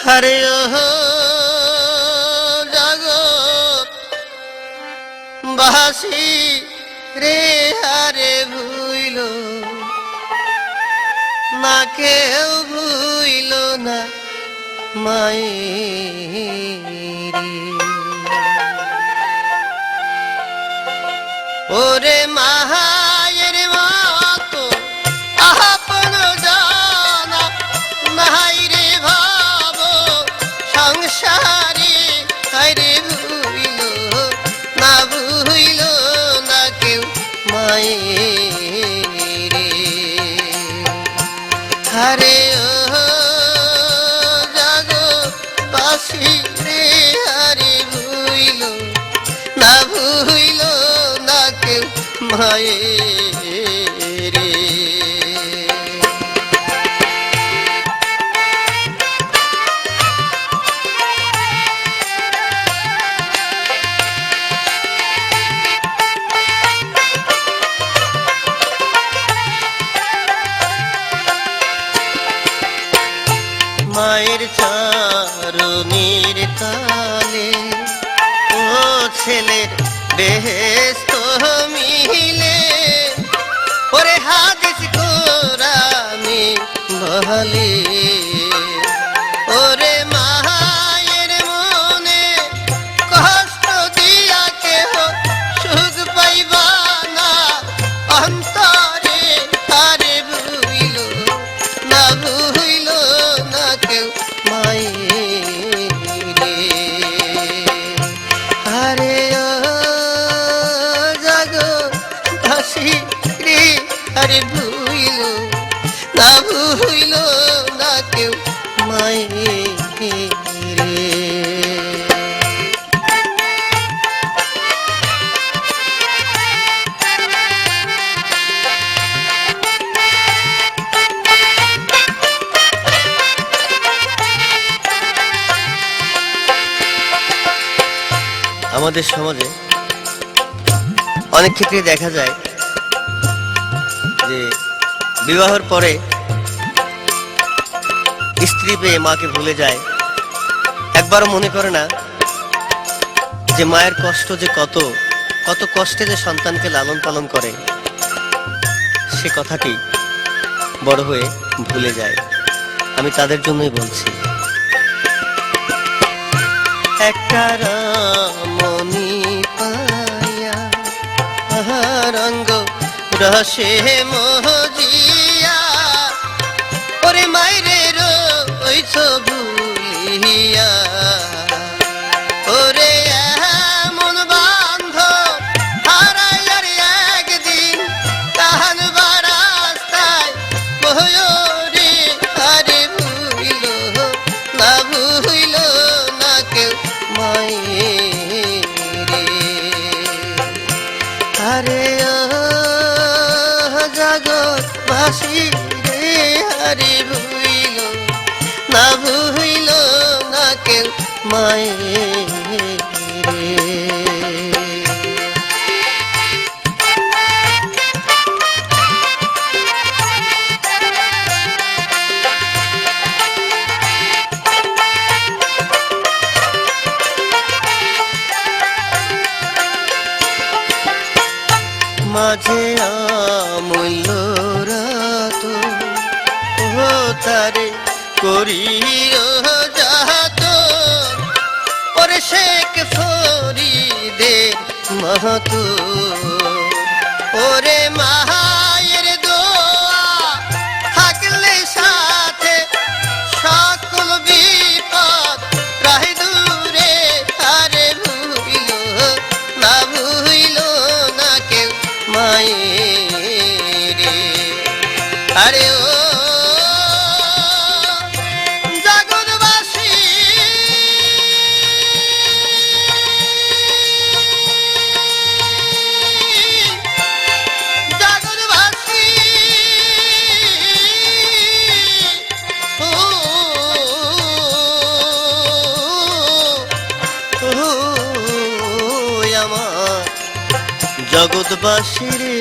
हरे ओ जगत बासी रे हरे भूलो ना केउ भूलो ना मायेरी ओरे माहायेर मतो आपन जाना नाई रे भाबो संसारे हरे भूलो ना केउ मायेरी हरे ओ जगतबासी रे हरे भूलो ना केउ मायेरी माয়ের চরণের তালে ও ছেলের বেহেশত মিলে ওরে হাদিস কোরআনে বলে ওরে মায়ের মনে কষ্ট দিয়া কেহ সুখ পাইবা না অন্তরে তারে ভুইল না কেউ মায়েরে আরে ও জগৎবাসী রে আরে ভুইল না কেউ মায়েরে আমাদের সমাজে অনেক ক্ষেত্রে দেখা যায় যে বিবাহের পরে স্ত্রী পেয়ে মাকে ভুলে যায়, একবারও মনে করে না যে মায়ের কষ্ট যে কত কষ্টে যে সন্তানকে লালন পালন করে সে কথাটি বড় হয়ে ভুলে যায়। আমি তাদের জন্যই বলছি, একটা রামণি পায়া রঙ্গ রসে মজিয়া ওরে মাইরে রইছ ভুলিয়া ওরে এমন বান্ধ হারাইয়ার একদিন তাহান বারাস্তায় বহরে আরে ভুইল না কেউ মায়েরে আরে ও জগৎবাসী রে হরে ভুইল না কেউ মায়েরে মাঝে আমূল্য রাত ও তারে করিও যাত ওরে শেখ ফরিদের মাহাতো ওরে মায়ের দোয়া থাকলে সাথে সকল বিপদ রাহি দূরে আরে ভুইল না কেউ মায়েরে আরে ও জগৎবাসী জগৎবাসী রে